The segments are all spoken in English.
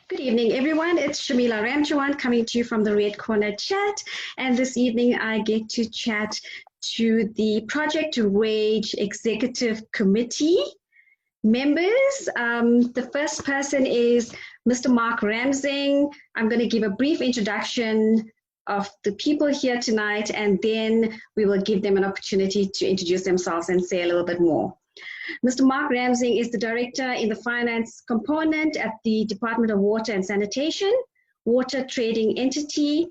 Good evening, everyone. It's Shamila Ramjawan coming to you from the Red Corner Chat. And this evening, I get to chat to the Project Rage Executive Committee members. The first person is Mr. Mark Ramsing. I'm going to give a brief introduction of the people here tonight, and then we will give them an opportunity to introduce themselves and say a little bit more. Mr. Mark Ramsey is the director in the finance component at the Department of Water and Sanitation, water trading entity,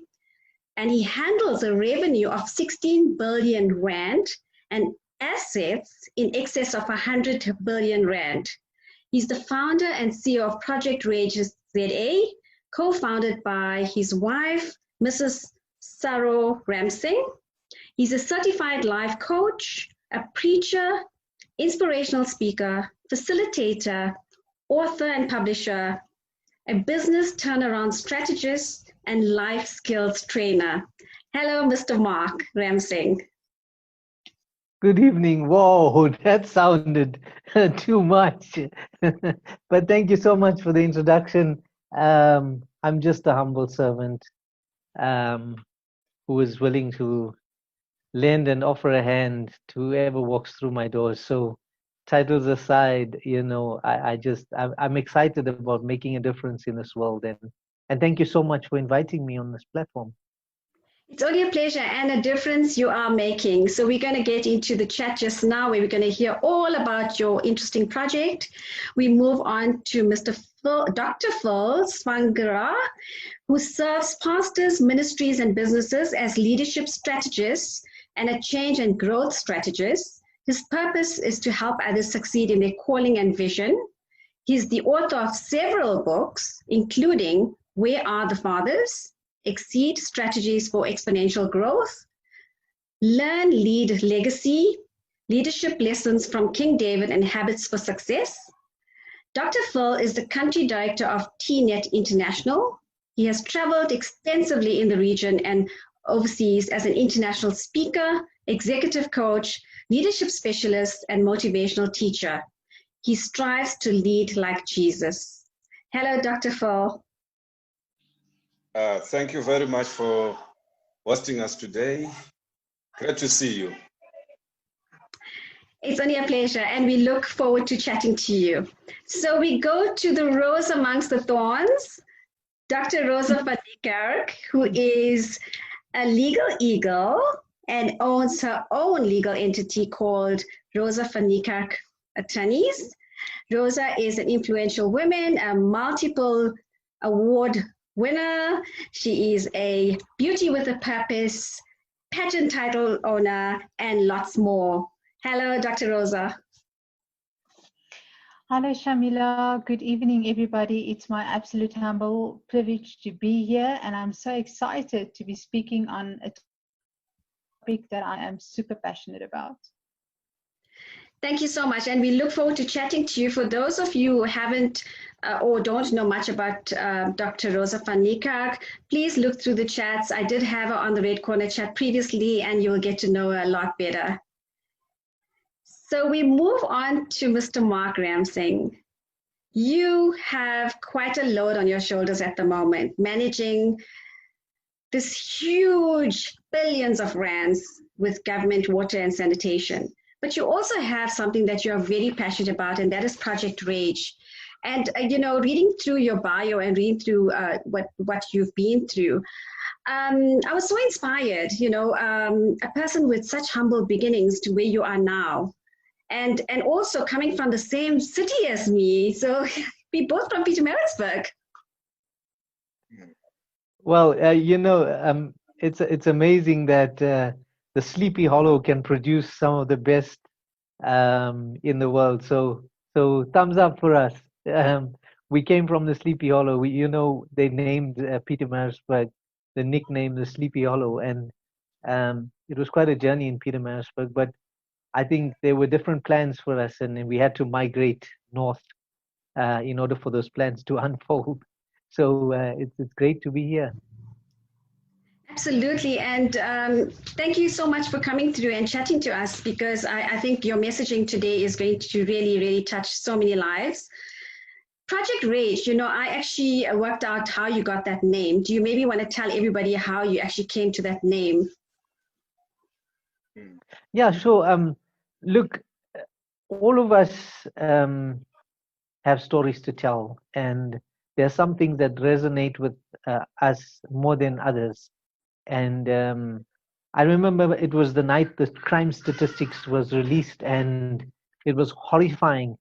and he handles a revenue of 16 billion rand and assets in excess of 100 billion rand. He's the founder and CEO of Project Rage ZA, co-founded by his wife, Mrs. Saro Ramsing. He's a certified life coach, a preacher, inspirational speaker, facilitator, author and publisher, a business turnaround strategist, and life skills trainer. Hello, Mr. Mark Ramsing. Good evening. Whoa, that sounded too much. But thank you so much for the introduction. I'm just a humble servant who is willing to lend and offer a hand to whoever walks through my doors. So titles aside, you know, I'm excited about making a difference in this world. And thank you so much for inviting me on this platform. It's only a pleasure and a difference you are making. So we're going to get into the chat just now where we're going to hear all about your interesting project. We move on to Dr. Phil Swangara, who serves pastors, ministries, and businesses as leadership strategists and a change and growth strategist. His purpose is to help others succeed in their calling and vision. He's the author of several books, including Where Are the Fathers? Exceed Strategies for Exponential Growth, Learn, Lead, Legacy, Leadership Lessons from King David and Habits for Success. Dr. Phil is the country director of TNet International. He has traveled extensively in the region and overseas as an international speaker, executive coach, leadership specialist, and motivational teacher. He strives to lead like Jesus. Hello, Dr. Phil. Thank you very much for hosting us today. Great to see you. It's only a pleasure, and we look forward to chatting to you. So we go to the rose amongst the thorns, Dr. Rosa van Niekerk, who is a legal eagle and owns her own legal entity called Rosa van Niekerk Attorneys. Rosa is an influential woman, a multiple award winner. She is a beauty with a purpose, pageant title owner, and lots more. Hello, Dr. Rosa. Hello, Shamila. Good evening, everybody. It's my absolute humble privilege to be here, and I'm so excited to be speaking on a topic that I am super passionate about. Thank you so much, and we look forward to chatting to you. For those of you who haven't or don't know much about Dr. Rosa van Niekerk, please look through the chats. I did have her on the Red Corner chat previously, and you'll get to know her a lot better. So we move on to Mr. Mark Ramsing. You have quite a load on your shoulders at the moment, managing this huge billions of rands with government water and sanitation. But you also have something that you're very passionate about, and that is Project Rage. And, you know, reading through your bio and reading through what you've been through, I was so inspired, you know, a person with such humble beginnings to where you are now. And also coming from the same city as me. So we both from Pietermaritzburg. Well, you know, it's amazing that the Sleepy Hollow can produce some of the best in the world. So thumbs up for us. We came from the Sleepy Hollow. You know, they named Pietermaritzburg the nickname the Sleepy Hollow, and it was quite a journey in Pietermaritzburg. But I think there were different plans for us, and we had to migrate north in order for those plans to unfold. So it's great to be here. Absolutely, and thank you so much for coming through and chatting to us, because I think your messaging today is going to really, really touch so many lives. Project Rage, you know, I actually worked out how you got that name. Do you maybe want to tell everybody how you actually came to that name? Yeah, sure. Look, all of us have stories to tell, and there are some things that resonate with us more than others. And I remember it was the night the crime statistics was released, and it was horrifying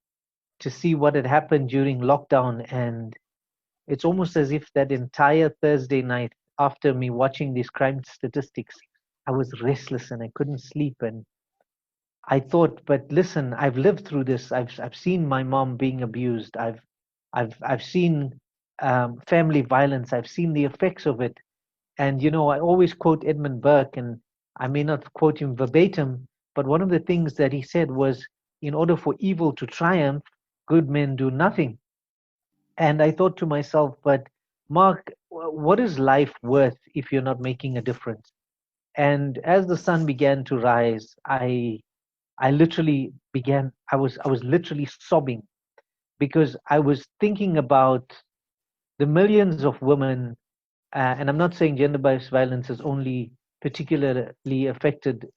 to see what had happened during lockdown. And it's almost as if that entire Thursday night, after me watching these crime statistics, I was restless and I couldn't sleep. And I thought, but listen, I've lived through this. I've seen my mom being abused. I've seen family violence. I've seen the effects of it. And you know, I always quote Edmund Burke, and I may not quote him verbatim, but one of the things that he said was, in order for evil to triumph, good men do nothing. And I thought to myself, but Mark, what is life worth if you're not making a difference? And as the sun began to rise, I literally began, I was literally sobbing because I was thinking about the millions of women, and I'm not saying gender-based violence is only particularly affected,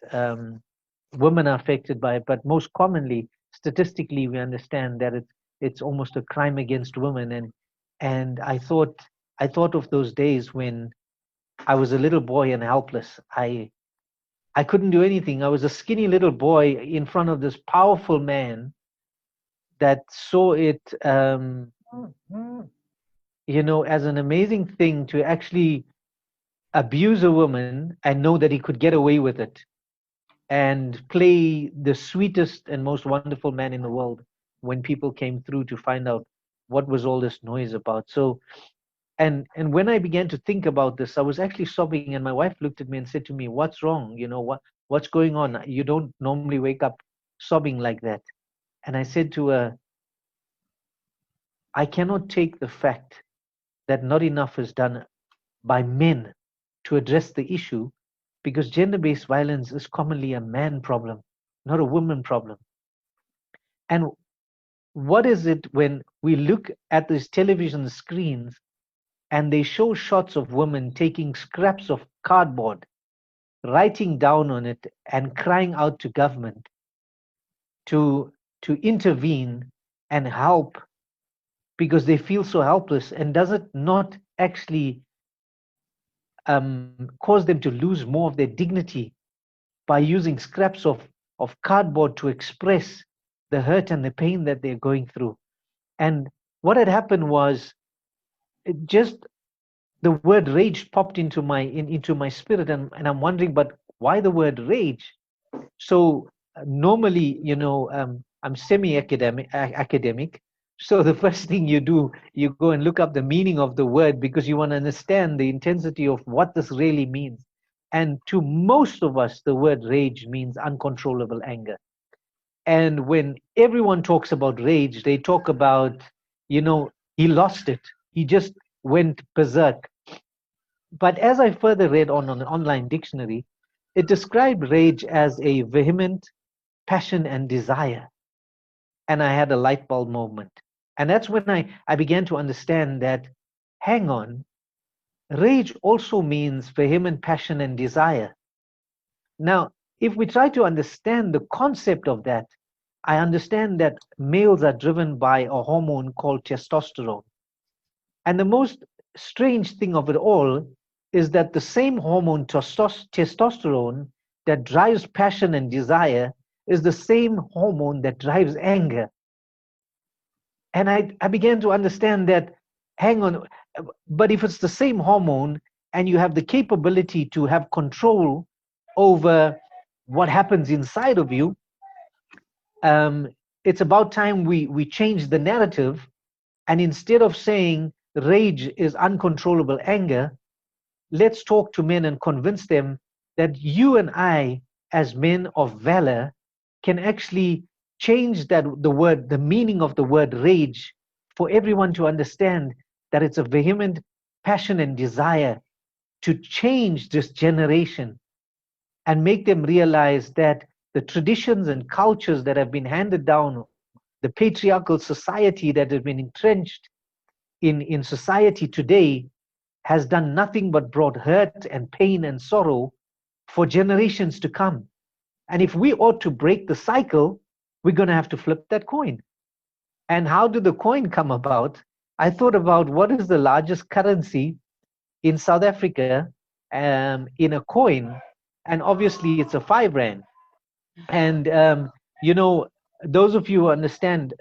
women are affected by it, but most commonly, statistically, we understand that it's almost a crime against women. And I thought of those days when I was a little boy and helpless. I couldn't do anything. I was a skinny little boy in front of this powerful man that saw it, you know, as an amazing thing to actually abuse a woman and know that he could get away with it and play the sweetest and most wonderful man in the world when people came through to find out what was all this noise about. So, and when I began to think about this, I was actually sobbing, and my wife looked at me and said to me, "What's wrong? You know, what's going on? You don't normally wake up sobbing like that." And I said to her, "I cannot take the fact that not enough is done by men to address the issue, because gender-based violence is commonly a man problem, not a woman problem." And what is it when we look at these television screens and they show shots of women taking scraps of cardboard, writing down on it and crying out to government to intervene and help because they feel so helpless? And does it not actually cause them to lose more of their dignity by using scraps of cardboard to express the hurt and the pain that they're going through? And what had happened was, it just, the word rage popped into my spirit, and I'm wondering, but why the word rage? So normally, you know, I'm academic. So the first thing you do, you go and look up the meaning of the word because you want to understand the intensity of what this really means. And to most of us, the word rage means uncontrollable anger. And when everyone talks about rage, they talk about, you know, he lost it. He just went berserk. But as I further read on an online dictionary, it described rage as a vehement passion and desire. And I had a light bulb moment. And that's when I began to understand that, hang on, rage also means vehement passion and desire. Now, if we try to understand the concept of that, I understand that males are driven by a hormone called testosterone. And the most strange thing of it all is that the same hormone, testosterone, that drives passion and desire is the same hormone that drives anger. And I began to understand that, hang on, but if it's the same hormone and you have the capability to have control over what happens inside of you, it's about time we change the narrative. And instead of saying rage is uncontrollable anger, let's talk to men and convince them that you and I, as men of valor, can actually change the meaning of the word rage, for everyone to understand that it's a vehement passion and desire to change this generation and make them realize that the traditions and cultures that have been handed down, the patriarchal society that has been entrenched in society today has done nothing but brought hurt and pain and sorrow for generations to come. And if we ought to break the cycle, we're going to have to flip that coin. And how did the coin come about? I thought about what is the largest currency in South Africa in a coin, and obviously it's a 5 rand. And you know, those of you who understand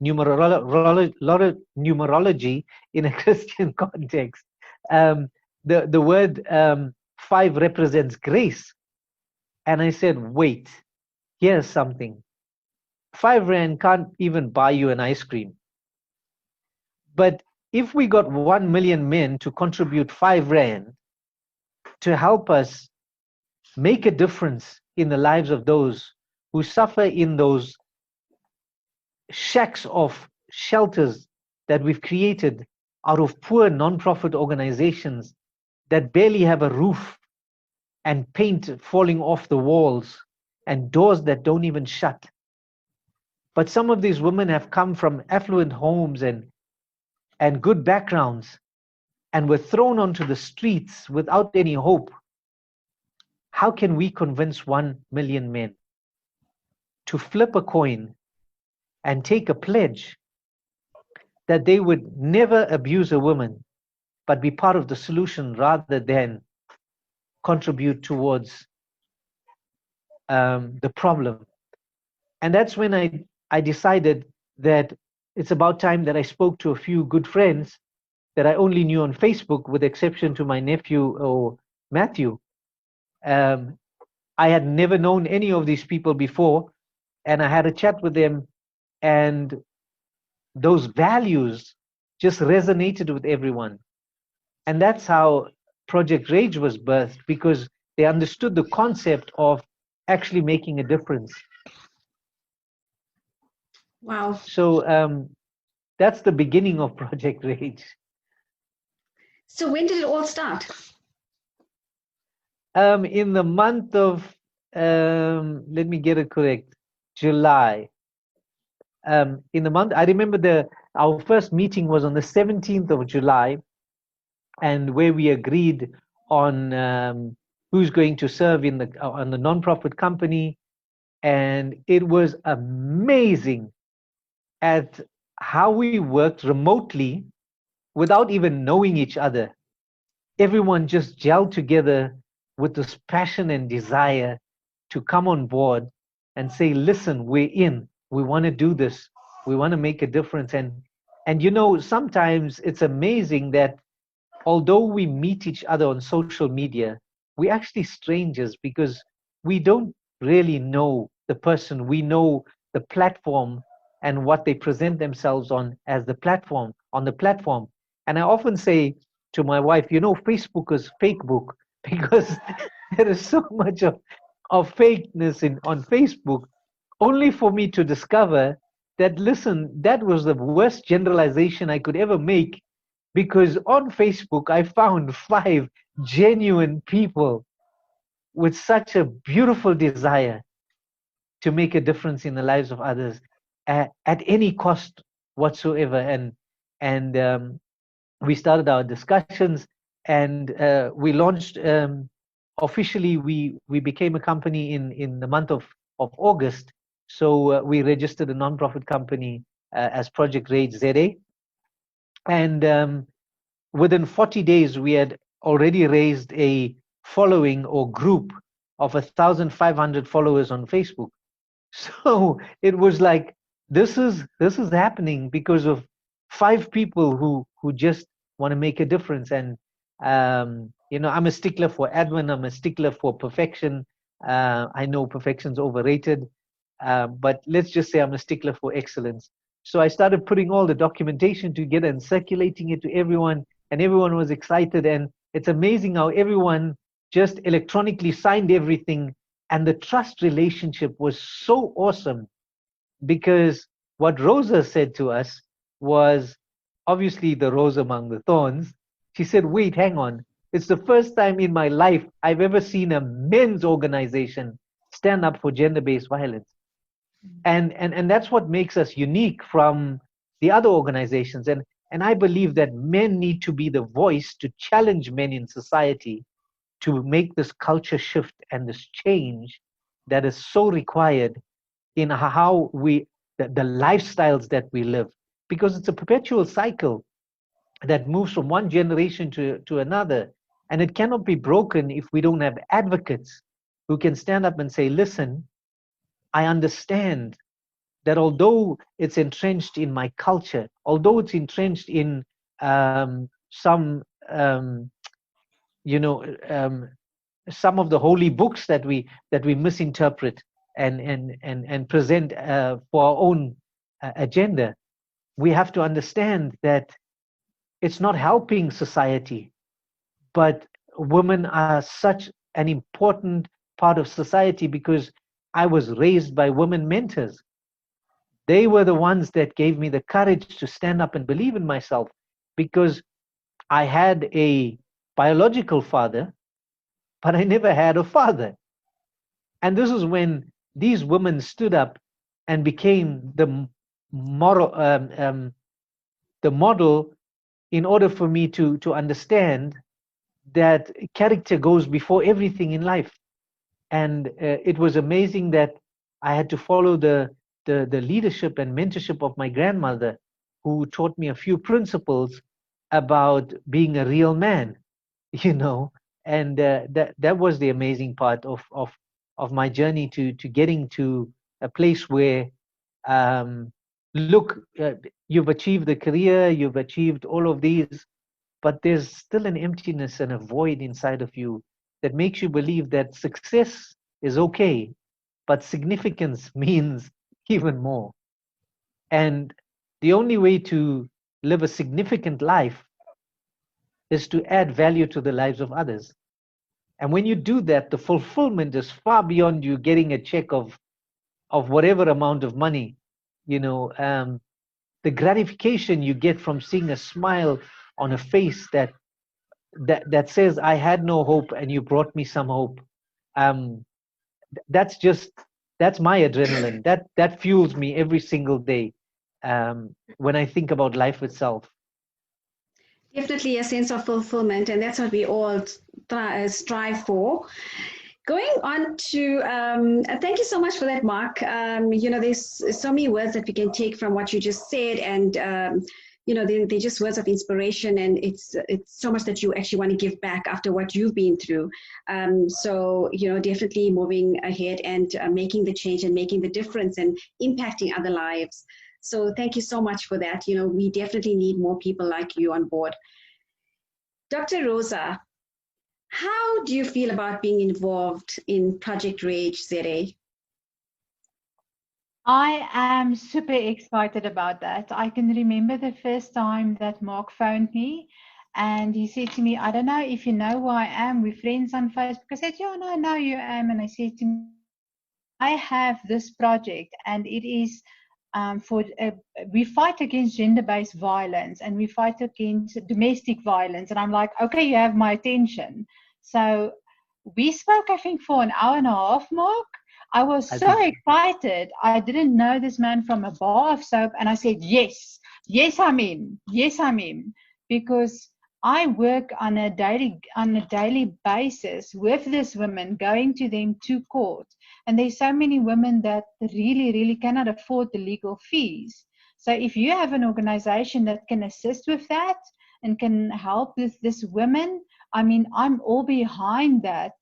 numerology in a Christian context, the word 5 represents grace. And I said, wait, here's something. 5 rand can't even buy you an ice cream. But if we got 1 million men to contribute 5 rand to help us make a difference in the lives of those who suffer in those shacks of shelters that we've created out of poor non-profit organizations that barely have a roof and paint falling off the walls and doors that don't even shut. But some of these women have come from affluent homes and good backgrounds and were thrown onto the streets without any hope. How can we convince 1 million men to flip a coin and take a pledge that they would never abuse a woman, but be part of the solution rather than contribute towards the problem? And that's when I decided that it's about time that I spoke to a few good friends that I only knew on Facebook, with exception to my nephew Matthew. I had never known any of these people before, and I had a chat with them, and those values just resonated with everyone. And that's how Project Rage was birthed, because they understood the concept of actually making a difference. Wow. So that's the beginning of Project Rage. So when did it all start? In the month of, let me get it correct, July. In the month, I remember our first meeting was on the 17th of July, and where we agreed on who's going to serve on the non-profit company. And it was amazing at how we worked remotely without even knowing each other. Everyone just gelled together with this passion and desire to come on board and say, listen, we're in, we want to do this, we want to make a difference. And you know, sometimes it's amazing that although we meet each other on social media, we're actually strangers, because we don't really know the person. We know the platform and what they present themselves on as the platform, on the platform. And I often say to my wife, you know, Facebook is fake book, because there is so much of fakeness on Facebook, only for me to discover that, listen, that was the worst generalization I could ever make, because on Facebook I found 5 genuine people with such a beautiful desire to make a difference in the lives of others at any cost whatsoever. And we started our discussions, and we launched officially. We became a company in the month of August. So we registered a non-profit company as Project Rage ZA, and within 40 days we had already raised a following or group of 1,500 followers on Facebook. So it was like, this is happening because of 5 people who just want to make a difference. And you know, I'm a stickler for admin, I'm a stickler for perfection. I know perfection's overrated, but let's just say I'm a stickler for excellence. So I started putting all the documentation together and circulating it to everyone, and everyone was excited. And it's amazing how everyone just electronically signed everything, and the trust relationship was so awesome. Because what Rosa said to us was, obviously the rose among the thorns. She said, wait, hang on. It's the first time in my life I've ever seen a men's organization stand up for gender-based violence. And that's what makes us unique from the other organizations. And I believe that men need to be the voice to challenge men in society to make this culture shift and this change that is so required in how the lifestyles that we live, because it's a perpetual cycle that moves from one generation to another, and it cannot be broken if we don't have advocates who can stand up and say, listen, I understand that although it's entrenched in my culture, although it's entrenched in some you know some of the holy books that we misinterpret and present for our own agenda, we have to understand that it's not helping society, but women are such an important part of society, because I was raised by women mentors. They were the ones that gave me the courage to stand up and believe in myself, because I had a biological father, but I never had a father. And this is when these women stood up and became the model in order for me to understand that character goes before everything in life. And it was amazing that I had to follow the leadership and mentorship of my grandmother, who taught me a few principles about being a real man, you know. And that was the amazing part of my journey to getting to a place where look, you've achieved the career, you've achieved all of these, but there's still an emptiness and a void inside of you that makes you believe that success is okay, but significance means even more. And the only way to live a significant life is to add value to the lives of others. And when you do that, the fulfillment is far beyond you getting a check of whatever amount of money. You know, the gratification you get from seeing a smile on a face that says, I had no hope and you brought me some hope. That's my adrenaline. That fuels me every single day when I think about life itself. Definitely a sense of fulfillment, and that's what we all strive for. Going on to, thank you so much for that, Mark. There's so many words that we can take from what you just said, and they're just words of inspiration, and it's so much that you actually want to give back after what you've been through. So definitely moving ahead and making the change and making the difference and impacting other lives. So thank you so much for that. We definitely need more people like you on board. Dr. Rosa, how do you feel about being involved in Project Rage ZA? I am super excited about that. I can remember the first time that Mark phoned me and he said to me, I don't know if you know who I am, we're friends on Facebook. I said, yeah, no, I know you am. And I said to him, I have this project and it is we fight against gender-based violence and we fight against domestic violence. And I'm like, okay, you have my attention. So we spoke, I think, for an hour and a half, Mark. I was so excited. I didn't know this man from a bar of soap. And I said, yes, I'm in. Yes, I'm in. Because I work on a daily basis with these women, going to them to court. And there's so many women that really, really cannot afford the legal fees. So if you have an organization that can assist with that and can help with these women, I mean, I'm all behind that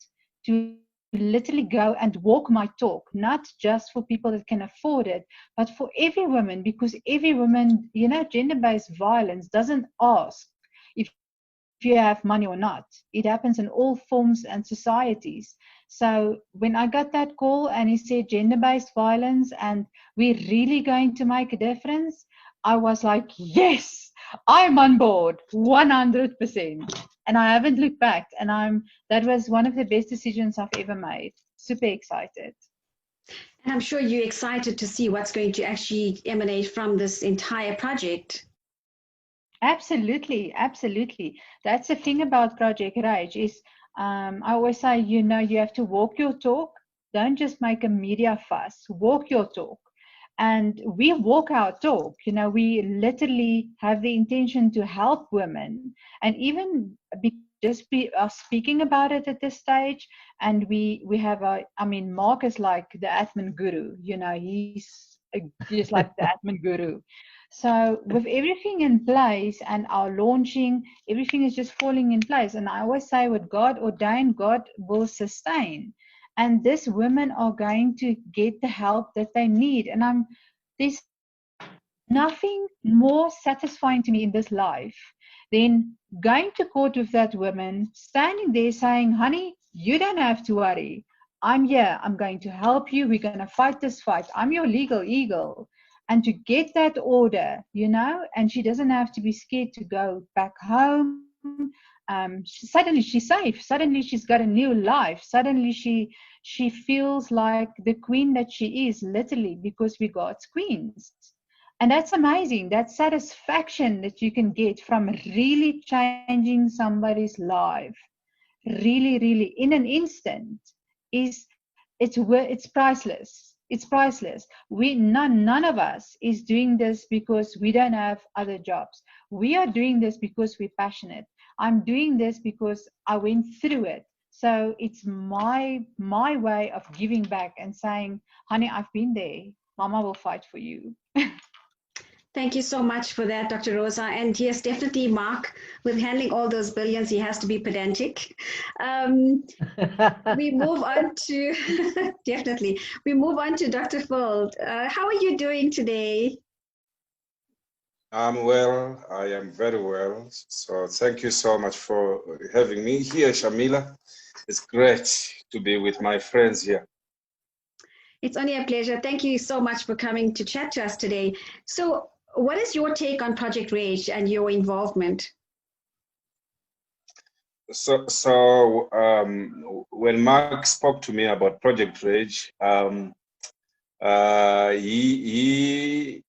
to literally go and walk my talk, not just for people that can afford it, but for every woman, because every woman, gender-based violence doesn't ask if you have money or not. It happens in all forms and societies. So when I got that call and he said gender-based violence and we're really going to make a difference, I was like, yes, I'm on board 100%. And I haven't looked back. And that was one of the best decisions I've ever made. Super excited. And I'm sure you're excited to see what's going to actually emanate from this entire project. Absolutely, absolutely. That's the thing about Project Rage is I always say, you have to walk your talk. Don't just make a media fuss. Walk your talk. And we walk our talk, you know, we literally have the intention to help women, and even speaking about it at this stage. And we have Mark is like the admin guru, you know, he's like the admin guru. So with everything in place and our launching, everything is just falling in place. And I always say, what God ordained, God will sustain. And these women are going to get the help that they need. And there's nothing more satisfying to me in this life than going to court with that woman, standing there saying, honey, you don't have to worry. I'm here. I'm going to help you. We're going to fight this fight. I'm your legal eagle. And to get that order, you know, and she doesn't have to be scared to go back home. Suddenly she's safe. Suddenly she's got a new life. Suddenly she feels like the queen that she is, literally, because we're God's queens. And that's amazing. That satisfaction that you can get from really changing somebody's life, really, really in an instant, it's priceless. It's priceless. None of us is doing this because we don't have other jobs. We are doing this because we're passionate. I'm doing this because I went through it. So it's my way of giving back and saying, honey, I've been there. Mama will fight for you. Thank you so much for that, Dr. Rosa. And yes, definitely, Mark, with handling all those billions, he has to be pedantic. We move on to, definitely, we move on to Dr. Phil. How are you doing today? I'm well. I am very well. So thank you so much for having me here, Shamila. It's great to be with my friends here. It's only a pleasure. Thank you so much for coming to chat to us today. So what is your take on Project Rage and your involvement? So when Mark spoke to me about Project Rage, he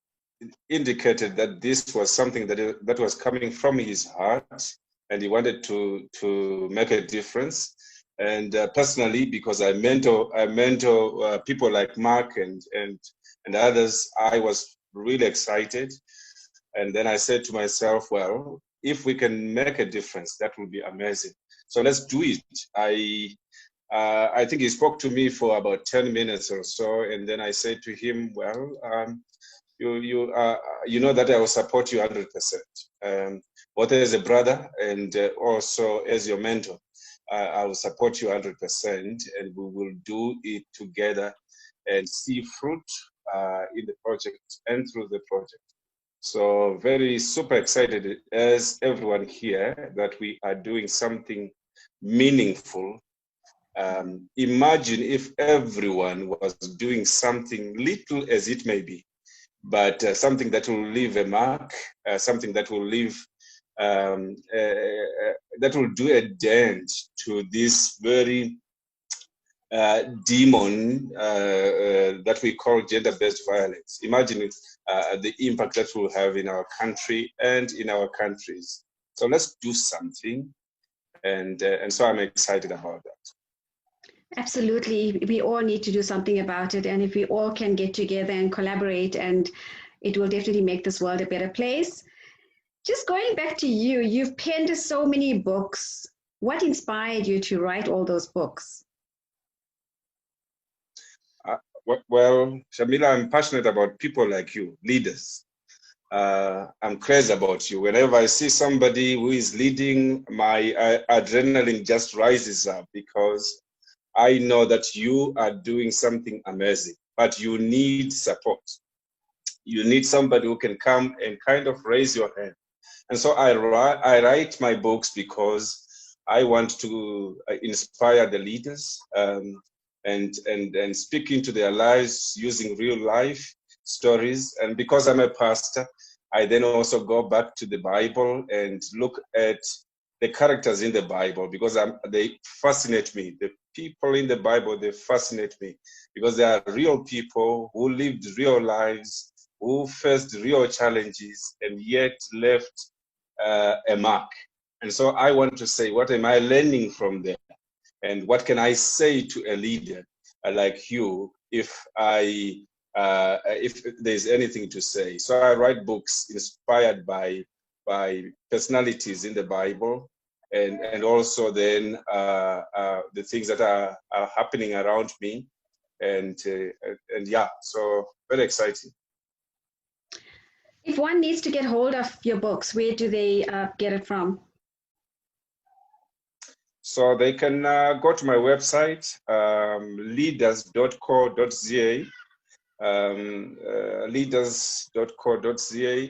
indicated that this was something that was coming from his heart, and he wanted to make a difference. And personally, because I mentor people like Mark and others, I was really excited. And then I said to myself, well, if we can make a difference, that would be amazing. So let's do it. I think he spoke to me for about 10 minutes or so, and then I said to him, well, you know that I will support you 100%, both as a brother and also as your mentor. I will support you 100%, and we will do it together and see fruit in the project and through the project. So very super excited as everyone here that we are doing something meaningful. Imagine if everyone was doing something little as it may be, but something that will leave a mark, something that will leave, that will do a dent to this very demon that we call gender-based violence. Imagine the impact that will have in our country and in our countries. So let's do something, and so I'm excited about that. Absolutely. We all need to do something about it. And if we all can get together and collaborate, and it will definitely make this world a better place. Just going back to you, you've penned so many books. What inspired you to write all those books? Well, Shamila, I'm passionate about people like you, leaders. I'm crazy about you. Whenever I see somebody who is leading, my adrenaline just rises up, because I know that you are doing something amazing, but you need support. You need somebody who can come and kind of raise your hand. And so I write my books because I want to inspire the leaders and speak into their lives using real life stories. And because I'm a pastor, I then also go back to the Bible and look at the characters in the Bible, because they fascinate me. The people in the Bible, they fascinate me, because they are real people who lived real lives, who faced real challenges, and yet left a mark. And so I want to say, what am I learning from them? And what can I say to a leader like you if I if there's anything to say. So I write books inspired by personalities in the Bible, and also then the things that are happening around me, and yeah, so very exciting. If one needs to get hold of your books, where do they get it from? So they can go to my website, leaders.co.za, leaders.co.za,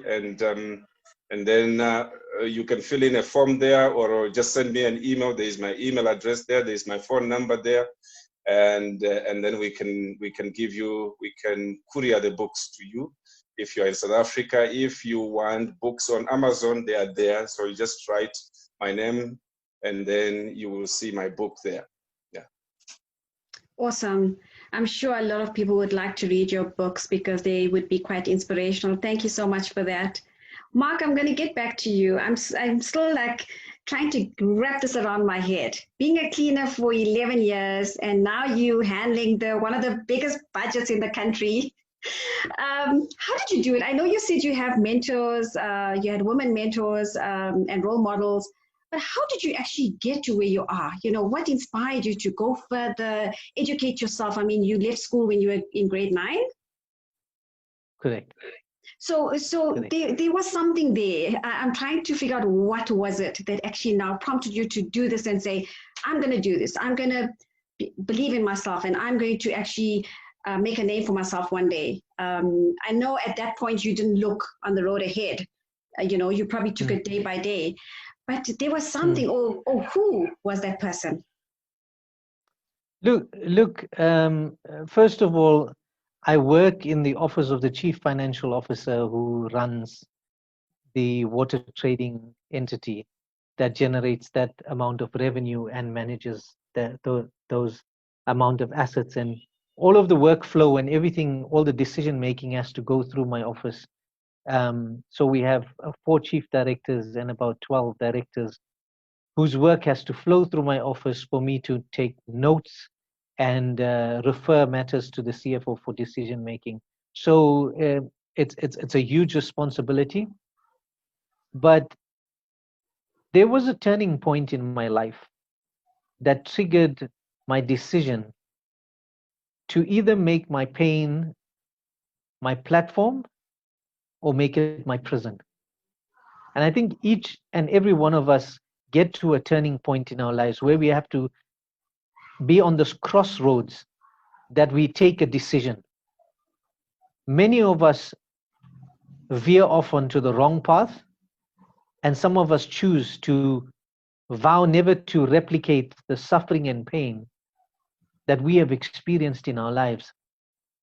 and then you can fill in a form there, or just send me an email. There is my email address there. There is my phone number there, and then we can courier the books to you. If you're in South Africa, if you want books on Amazon, they are there. So you just write my name, and then you will see my book there. Yeah. Awesome. I'm sure a lot of people would like to read your books because they would be quite inspirational. Thank you so much for that. Mark, I'm going to get back to you. I'm still like trying to wrap this around my head. Being a cleaner for 11 years, and now you handling one of the biggest budgets in the country. How did you do it? I know you said you have mentors, you had women mentors and role models, but how did you actually get to where you are? You know, what inspired you to go further, educate yourself? I mean, you left school when you were in grade 9? Correct. So there was something there. I'm trying to figure out what was it that actually now prompted you to do this and say, I'm going to do this. I'm going to believe in myself, and I'm going to actually make a name for myself one day. I know at that point you didn't look on the road ahead. You know, you probably took it day by day. But there was something, or who was that person? Look. First of all, I work in the office of the Chief Financial Officer, who runs the water trading entity that generates that amount of revenue and manages those amount of assets, and all of the workflow and everything, all the decision making has to go through my office. So we have 4 chief directors and about 12 directors whose work has to flow through my office for me to take notes and refer matters to the CFO for decision making. So it's a huge responsibility. But there was a turning point in my life that triggered my decision to either make my pain my platform or make it my prison. And I think each and every one of us get to a turning point in our lives where we have to be on this crossroads that we take a decision. Many of us veer off onto the wrong path, and some of us choose to vow never to replicate the suffering and pain that we have experienced in our lives.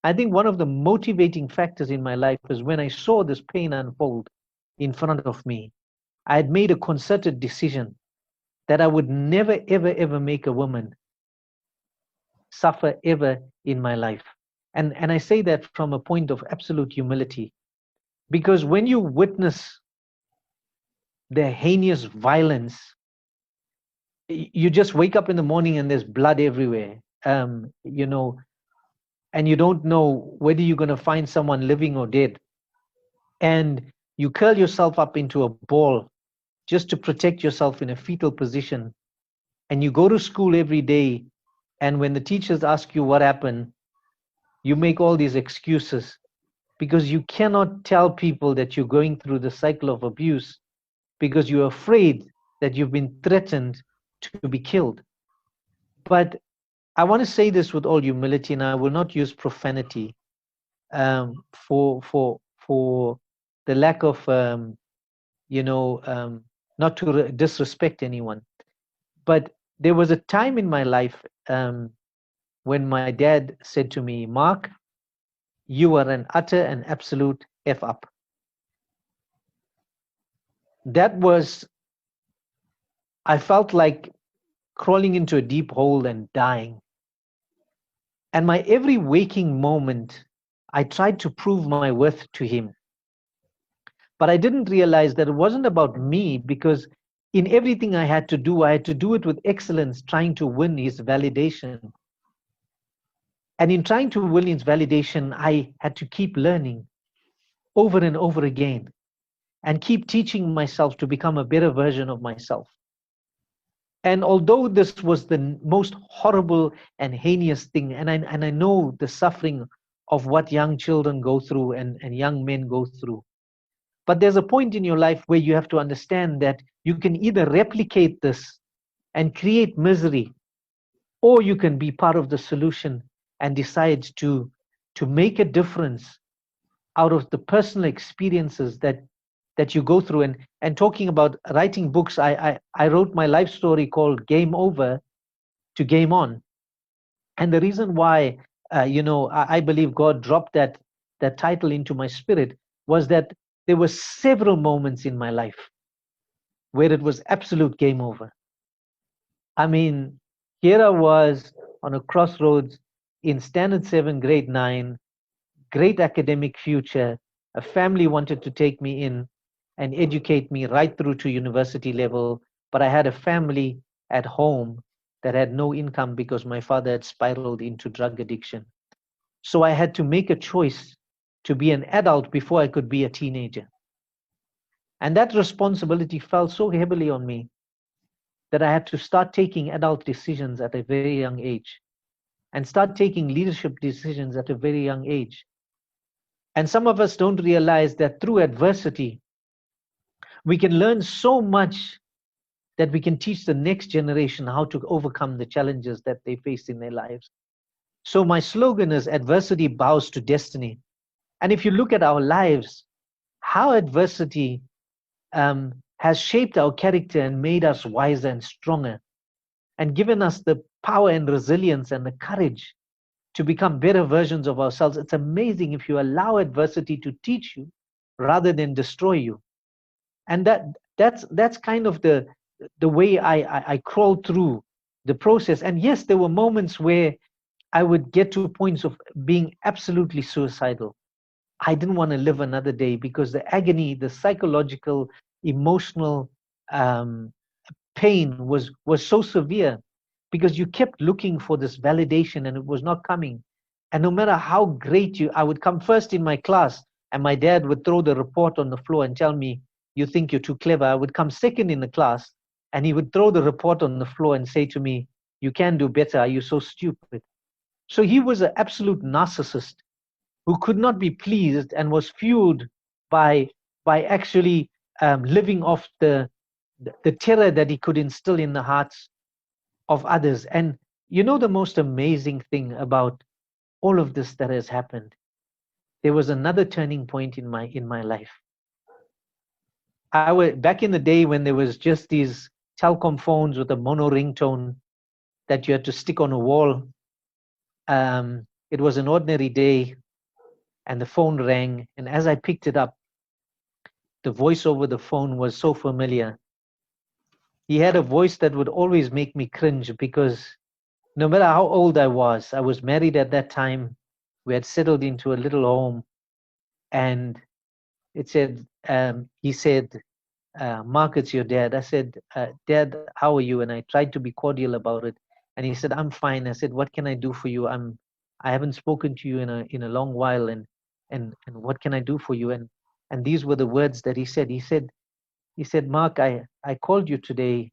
I think one of the motivating factors in my life is when I saw this pain unfold in front of me. I had made a concerted decision that I would never, ever, ever make a woman suffer ever in my life. And I say that from a point of absolute humility, because when you witness the heinous violence, you just wake up in the morning and there's blood everywhere, you know, and you don't know whether you're going to find someone living or dead. And you curl yourself up into a ball just to protect yourself in a fetal position. And you go to school every day, and when the teachers ask you what happened, you make all these excuses because you cannot tell people that you're going through the cycle of abuse because you're afraid that you've been threatened to be killed. But I want to say this with all humility, and I will not use profanity for the lack of not to disrespect anyone. But there was a time in my life when my dad said to me, Mark, you are an utter and absolute F up. That was, I felt like crawling into a deep hole and dying. And my every waking moment, I tried to prove my worth to him. But I didn't realize that it wasn't about me, because in everything I had to do it with excellence, trying to win his validation. And in trying to win its validation, I had to keep learning over and over again and keep teaching myself to become a better version of myself. And although this was the most horrible and heinous thing, and I know the suffering of what young children go through and young men go through, but there's a point in your life where you have to understand that you can either replicate this and create misery, or you can be part of the solution and decide to make a difference out of the personal experiences that you go through. And talking about writing books, I wrote my life story called Game Over to Game On. And the reason why I believe God dropped that title into my spirit was that there were several moments in my life where it was absolute game over. I mean, here I was on a crossroads in standard 7, grade 9, great academic future. A family wanted to take me in and educate me right through to university level, but I had a family at home that had no income because my father had spiraled into drug addiction. So I had to make a choice to be an adult before I could be a teenager. And that responsibility fell so heavily on me that I had to start taking adult decisions at a very young age and start taking leadership decisions at a very young age. And some of us don't realize that through adversity, we can learn so much that we can teach the next generation how to overcome the challenges that they face in their lives. So my slogan is adversity bows to destiny. And if you look at our lives, how adversity has shaped our character and made us wiser and stronger and given us the power and resilience and the courage to become better versions of ourselves. It's amazing if you allow adversity to teach you rather than destroy you. And that's kind of the way I crawled through the process. And yes, there were moments where I would get to points of being absolutely suicidal. I didn't want to live another day because the agony, the psychological, emotional pain was so severe, because you kept looking for this validation and it was not coming. And no matter how great I would come first in my class and my dad would throw the report on the floor and tell me, you think you're too clever. I would come second in the class and he would throw the report on the floor and say to me, you can do better. Are you so stupid? So he was an absolute narcissist who could not be pleased and was fueled by actually living off the terror that he could instill in the hearts of others. And you know, the most amazing thing about all of this that has happened, there was another turning point in my life. I was back in the day when there was just these telecom phones with a mono ringtone that you had to stick on a wall. It was an ordinary day and the phone rang, and as I picked it up, the voice over the phone was so familiar. He had a voice that would always make me cringe, because no matter how old I was married at that time. We had settled into a little home, and he said, Mark, it's your dad. I said, Dad, how are you? And I tried to be cordial about it. And he said, I'm fine. I said, what can I do for you? I haven't spoken to you in a long while, and what can I do for you? And these were the words that he said. He said, Mark, I called you today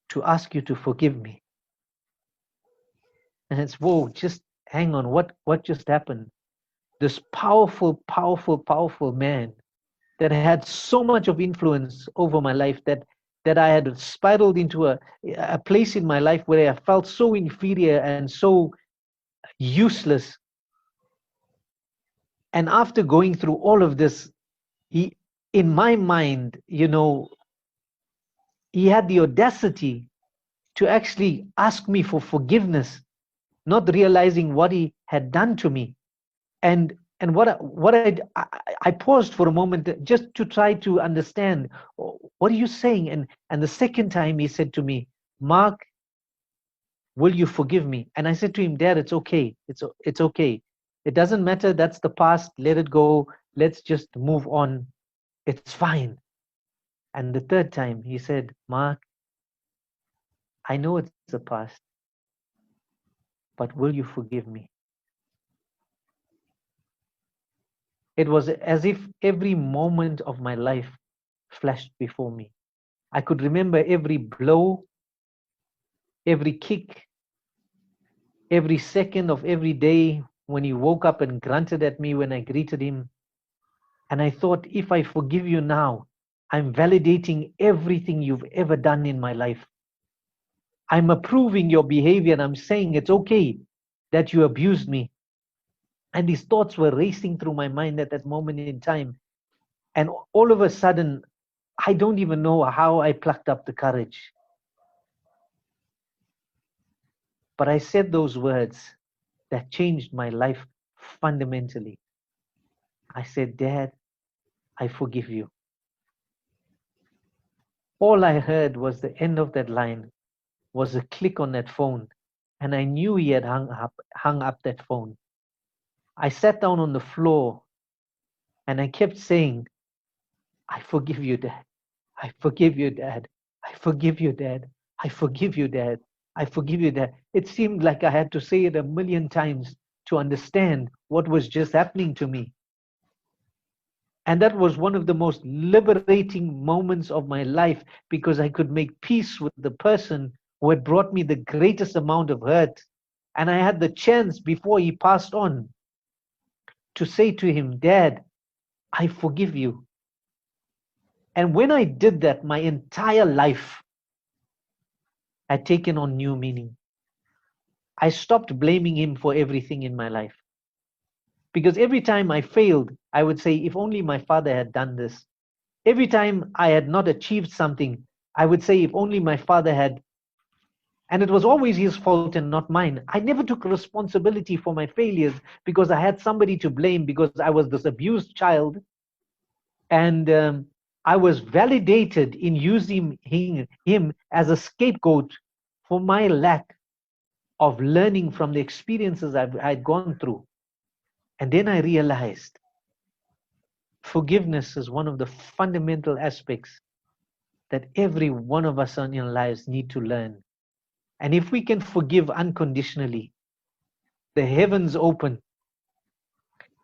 to ask you to forgive me. And it's, whoa, just hang on, what just happened? This powerful, powerful, powerful man that had so much of influence over my life, that I had spiraled into a place in my life where I felt so inferior and so useless. And after going through all of this, he, in my mind, he had the audacity to actually ask me for forgiveness, not realizing what he had done to me. And I paused for a moment just to try to understand, what are you saying? And the second time he said to me, Mark, will you forgive me? And I said to him, Dad, it's okay. It's okay. It doesn't matter. That's the past. Let it go. Let's just move on. It's fine. And the third time he said, Mark, I know it's the past, but will you forgive me? It was as if every moment of my life flashed before me. I could remember every blow, every kick, every second of every day when he woke up and grunted at me when I greeted him. And I thought, if I forgive you now, I'm validating everything you've ever done in my life. I'm approving your behavior and I'm saying it's okay that you abused me. And these thoughts were racing through my mind at that moment in time. And all of a sudden, I don't even know how I plucked up the courage. But I said those words that changed my life fundamentally. I said, Dad, I forgive you. All I heard was the end of that line, was a click on that phone. And I knew he had hung up that phone. I sat down on the floor and I kept saying, I forgive you, Dad. I forgive you, Dad. I forgive you, Dad. I forgive you, Dad. I forgive you, Dad. It seemed like I had to say it 1,000,000 times to understand what was just happening to me. And that was one of the most liberating moments of my life, because I could make peace with the person who had brought me the greatest amount of hurt. And I had the chance before he passed on to say to him, Dad, I forgive you. And when I did that, my entire life had taken on new meaning. I stopped blaming him for everything in my life. Because every time I failed, I would say, if only my father had done this. Every time I had not achieved something, I would say, if only my father had. And it was always his fault and not mine. I never took responsibility for my failures because I had somebody to blame, because I was this abused child. And I was validated in using him as a scapegoat for my lack of learning from the experiences I'd gone through. And then I realized forgiveness is one of the fundamental aspects that every one of us in our lives need to learn. And if we can forgive unconditionally, the heavens open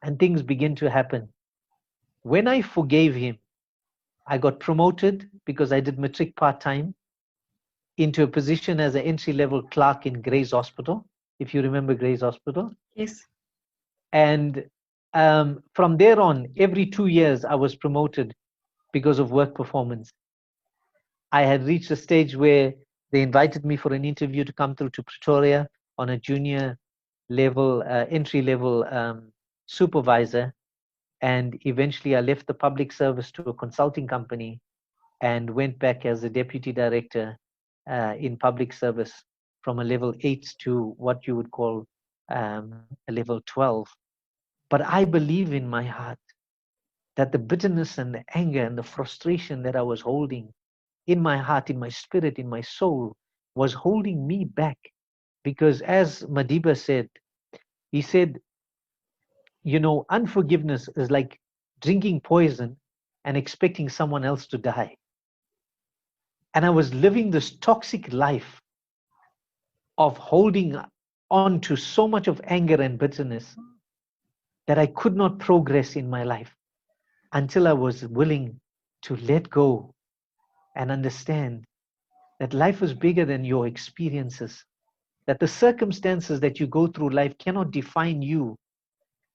and things begin to happen. When I forgave him, I got promoted because I did matric part-time into a position as an entry-level clerk in Gray's Hospital, if you remember Gray's Hospital. Yes. And from there on, every 2 years, I was promoted because of work performance. I had reached a stage where they invited me for an interview to come through to Pretoria on a junior level, entry-level supervisor. And eventually I left the public service to a consulting company and went back as a deputy director in public service from a level 8 to what you would call a level 12. But I believe in my heart that the bitterness and the anger and the frustration that I was holding in my heart, in my spirit, in my soul, was holding me back. Because as Madiba said, he said, you know, unforgiveness is like drinking poison and expecting someone else to die. And I was living this toxic life of holding on to so much of anger and bitterness that I could not progress in my life until I was willing to let go and understand that life is bigger than your experiences, that the circumstances that you go through life cannot define you,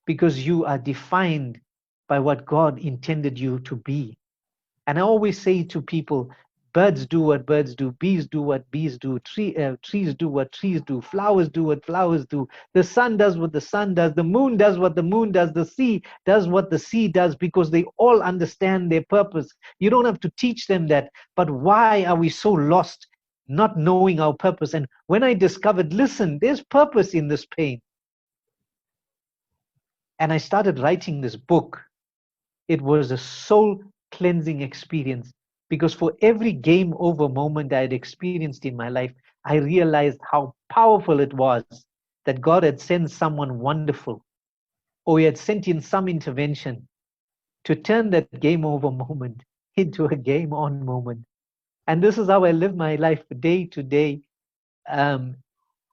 because you are defined by what God intended you to be. And I always say to people, birds do what birds do, bees do what bees do, trees do what trees do, flowers do what flowers do, the sun does what the sun does, the moon does what the moon does, the sea does what the sea does, because they all understand their purpose. You don't have to teach them that. But why are we so lost not knowing our purpose? And when I discovered, listen, there's purpose in this pain. And I started writing this book. It was a soul cleansing experience, because for every game over moment I had experienced in my life, I realized how powerful it was that God had sent someone wonderful, or he had sent in some intervention to turn that game over moment into a game on moment. And this is how I live my life day to day,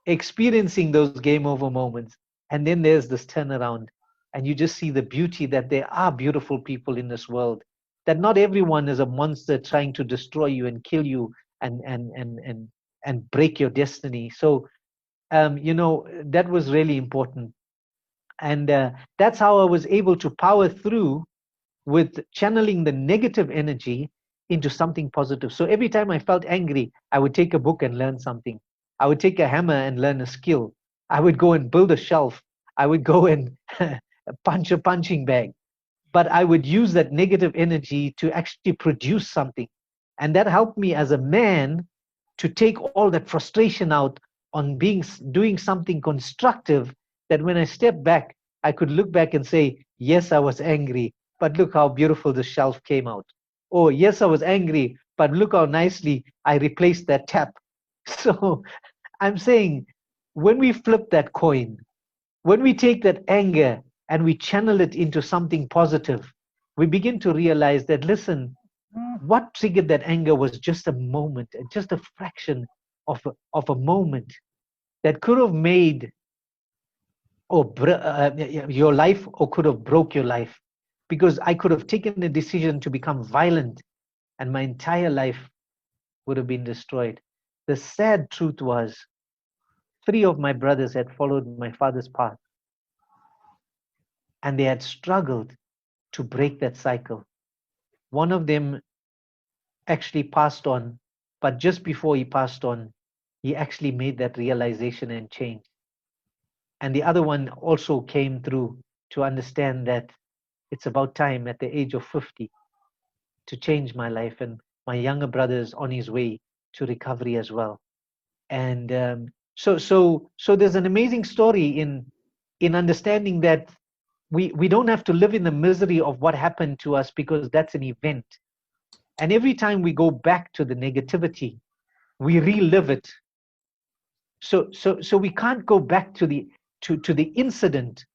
experiencing those game over moments. And then there's this turnaround. and you just see the beauty that there are beautiful people in this world, that not everyone is a monster trying to destroy you and kill you and break your destiny. So that was really important. And that's how I was able to power through with channeling the negative energy into something positive. So every time I felt angry, I would take a book and learn something. I would take a hammer and learn a skill. I would go and build a shelf. I would go and punch a punching bag. But I would use that negative energy to actually produce something. And that helped me as a man to take all that frustration out on doing something constructive, that when I step back, I could look back and say, yes, I was angry, but look how beautiful the shelf came out. Oh, yes, I was angry, but look how nicely I replaced that tap. So I'm saying, when we flip that coin, when we take that anger and we channel it into something positive, we begin to realize that, listen, what triggered that anger was just a moment, just a fraction of a moment that could have made your life, or could have broke your life, because I could have taken a decision to become violent and my entire life would have been destroyed. The sad truth was, 3 of my brothers had followed my father's path, and they had struggled to break that cycle. One of them actually passed on, but just before he passed on, he actually made that realization and change. And the other one also came through to understand that it's about time at the age of 50 to change my life. And my younger brother is on his way to recovery as well. And so there's an amazing story in understanding that we don't have to live in the misery of what happened to us, because that's an event. And every time we go back to the negativity, we relive it. So we can't go back to the incident,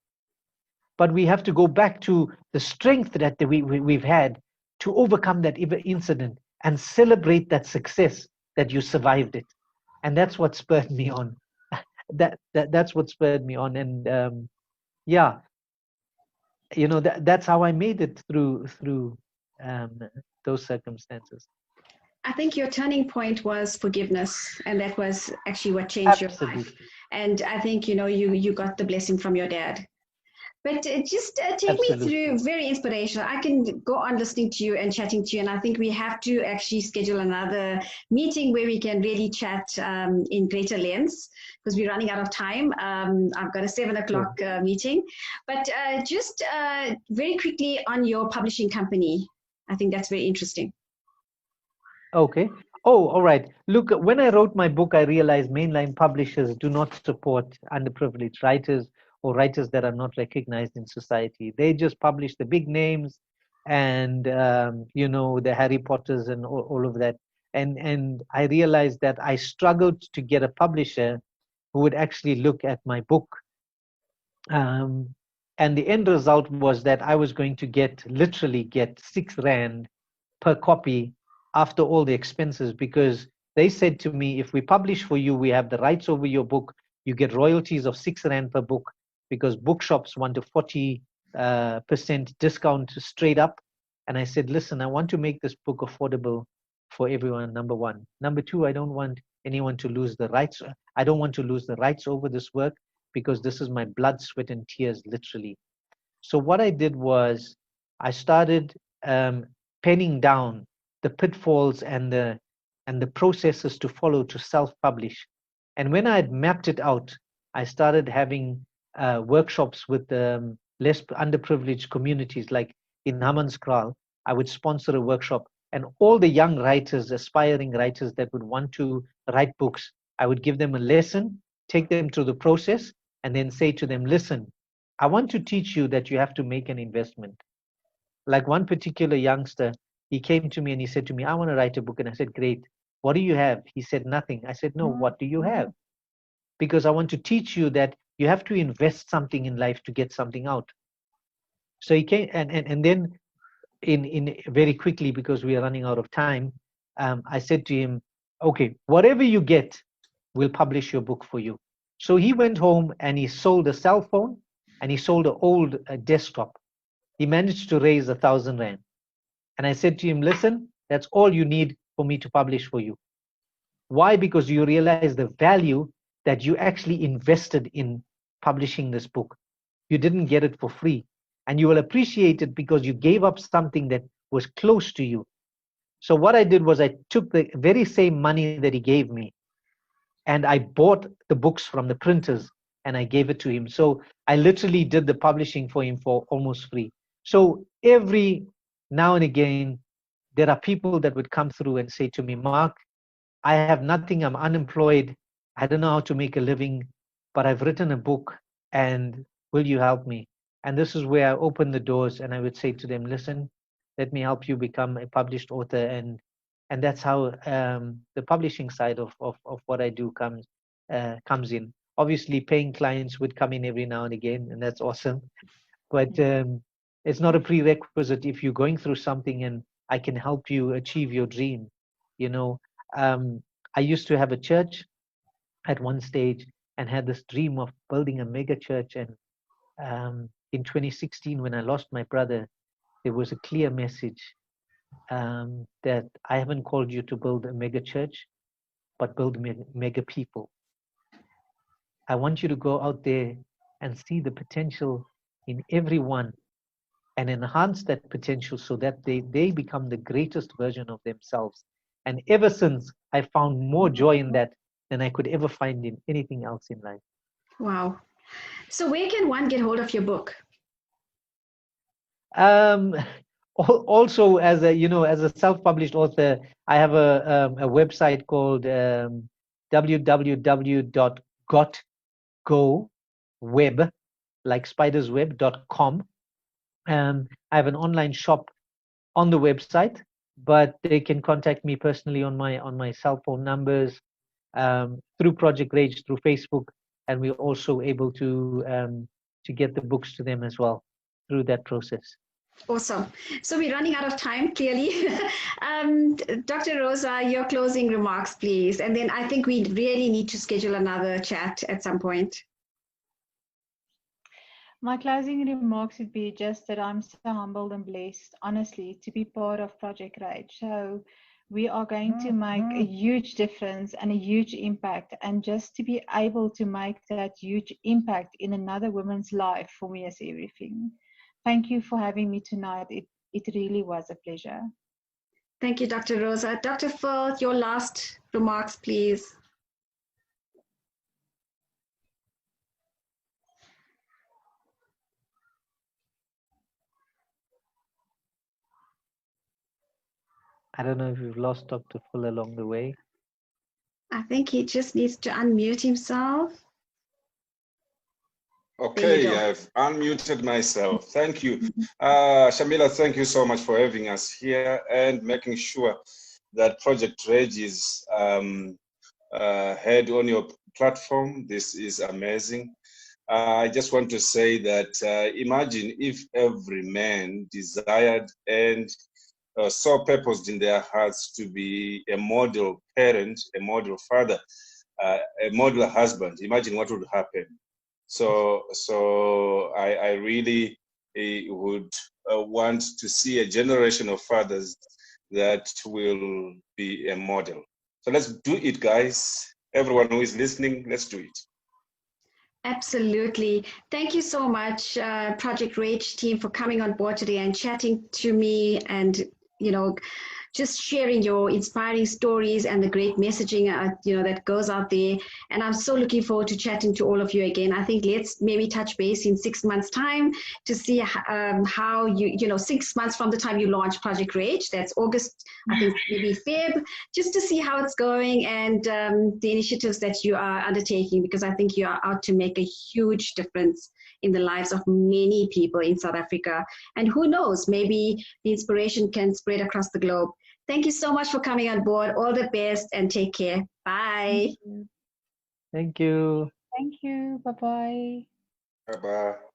but we have to go back to the strength that we've had to overcome that incident and celebrate that success, that you survived it. And that's what spurred me on. That's what spurred me on. And yeah, that's how I made it through those circumstances. I think your turning point was forgiveness, and that was actually what changed Absolutely. your life. And I think you got the blessing from your dad. But just take Absolutely. me through, very inspirational. I can go on listening to you and chatting to you, and I think we have to actually schedule another meeting where we can really chat in greater lengths, because we're running out of time. I've got a 7 o'clock meeting. But just very quickly on your publishing company, I think that's very interesting. Okay. Oh, all right. Look, when I wrote my book, I realized mainline publishers do not support underprivileged writers or writers that are not recognized in society. They just publish the big names and, the Harry Potters and all of that. And I realized that I struggled to get a publisher who would actually look at my book. And the end result was that I was going to literally get 6 Rand per copy after all the expenses, because they said to me, if we publish for you, we have the rights over your book, you get royalties of 6 Rand per book, because bookshops want a 40% discount straight up. And I said, listen, I want to make this book affordable for everyone, number 1. Number 2, I don't want anyone to lose the rights. I don't want to lose the rights over this work, because this is my blood, sweat, and tears, literally. So what I did was I started penning down the pitfalls and the processes to follow to self-publish. And when I had mapped it out, I started having workshops with less underprivileged communities. Like in Hammanskraal, I would sponsor a workshop, and all the young writers, aspiring writers that would want to write books, I would give them a lesson, take them through the process, and then say to them, listen, I want to teach you that you have to make an investment. Like one particular youngster, he came to me and he said to me, I want to write a book. And I said, great. What do you have? He said, nothing. I said, no, what do you have? Because I want to teach you that you have to invest something in life to get something out. So he came, and then in very quickly, because we are running out of time, I said to him, okay, whatever you get, we'll publish your book for you. So he went home and he sold a cell phone and he sold an old desktop. He managed to raise 1,000 rand. And I said to him, listen, that's all you need for me to publish for you. Why? Because you realize the value that you actually invested in publishing this book. You didn't get it for free. And you will appreciate it because you gave up something that was close to you. So what I did was I took the very same money that he gave me and I bought the books from the printers and I gave it to him. So I literally did the publishing for him for almost free. So every now and again, there are people that would come through and say to me, Mark, I have nothing, I'm unemployed, I don't know how to make a living, but I've written a book and will you help me? And this is where I open the doors and I would say to them, listen, let me help you become a published author. And that's how the publishing side of what I do comes in. Obviously, paying clients would come in every now and again, and that's awesome. But it's not a prerequisite if you're going through something and I can help you achieve your dream. You know, I used to have a church at one stage and had this dream of building a mega church. And in 2016, when I lost my brother, there was a clear message that I haven't called you to build a mega church, but build mega people. I want you to go out there and see the potential in everyone and enhance that potential so that they become the greatest version of themselves. And ever since, I found more joy in that than I could ever find in anything else in life. Wow. So where can one get hold of your book? Also, as a self-published author, I have a website called www.gotgoweb, like spidersweb.com. I have an online shop on the website, but they can contact me personally on my cell phone numbers, through Project Rage, through Facebook, and we're also able to get the books to them as well through that process. Awesome. So we're running out of time, clearly. Dr. Rosa, your closing remarks, please. And then I think we really need to schedule another chat at some point. My closing remarks would be just that I'm so humbled and blessed, honestly, to be part of Project Rage. So we are going to make a huge difference and a huge impact. And just to be able to make that huge impact in another woman's life, for me, is everything. Thank you for having me tonight. It really was a pleasure. Thank you, Dr. Rosa. Dr. Phil, your last remarks, please. I don't know if you've lost Dr. Phil along the way. I think he just needs to unmute himself. Okay, I've unmuted myself. Thank you. Shamila, thank you so much for having us here and making sure that Project Rage is heard on your platform. This is amazing. I just want to say that imagine if every man desired and saw purposed in their hearts to be a model parent, a model father, a model husband. Imagine what would happen. So I really would want to see a generation of fathers that will be a model. So let's do it, guys. Everyone who is listening, let's do it. Absolutely. Thank you so much, Project Rage team, for coming on board today and chatting to me and, just sharing your inspiring stories and the great messaging, that goes out there. And I'm so looking forward to chatting to all of you again. I think let's maybe touch base in 6 months' time to see how 6 months from the time you launch Project Rage, that's August, I think maybe Feb, just to see how it's going and the initiatives that you are undertaking, because I think you are out to make a huge difference in the lives of many people in South Africa. And who knows, maybe the inspiration can spread across the globe. Thank you so much for coming on board. All the best and take care. Bye. Thank you. Thank you. Bye-bye. Bye-bye.